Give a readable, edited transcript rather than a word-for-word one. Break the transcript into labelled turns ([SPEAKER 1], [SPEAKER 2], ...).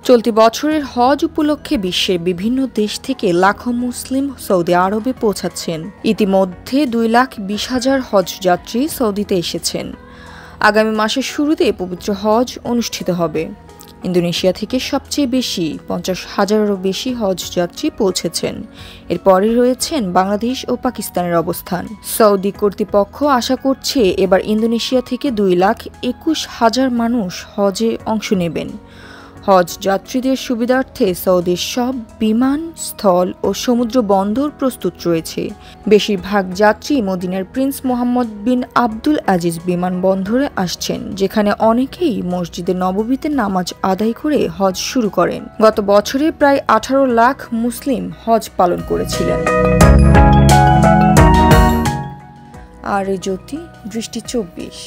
[SPEAKER 1] চলতি বছরের হজ উপলক্ষে বিশ্বের বিভিন্ন দেশ থেকে লাখো মুসলিম সৌদি আরবে পৌঁছাচ্ছেন। ইতিমধ্যে 2,20,000 হজ যাত্রী সৌদিতে এসেছেন। আগামী মাসের শুরুতে পবিত্র হজ অনুষ্ঠিত হবে। ইন্দোনেশিয়া থেকে সবচেয়ে বেশি 50,000-এরও বেশি হজ যাত্রী পৌঁছেছেন। এরপরই রয়েছেন বাংলাদেশ ও পাকিস্তানের অবস্থান। সৌদি কর্তৃপক্ষ আশা করছে এবার ইন্দোনেশিয়া থেকে 2,21,000 মানুষ হজে অংশ নেবেন। হজ যাত্রীদের সুবিধার্থে সৌদির সব বিমান, স্থল ও সমুদ্র বন্দর প্রস্তুত রয়েছে। বেশিরভাগ যাত্রী মদিনার প্রিন্স মোহাম্মদ বিন আব্দুল আজিজ বিমানবন্দরে আসছেন, যেখানে অনেকেই মসজিদে নববীতে নামাজ আদায় করে হজ শুরু করেন। গত বছরে প্রায় 18 লাখ মুসলিম হজ পালন করেছিলেন। আর জ্যোতি, দৃষ্টি 24।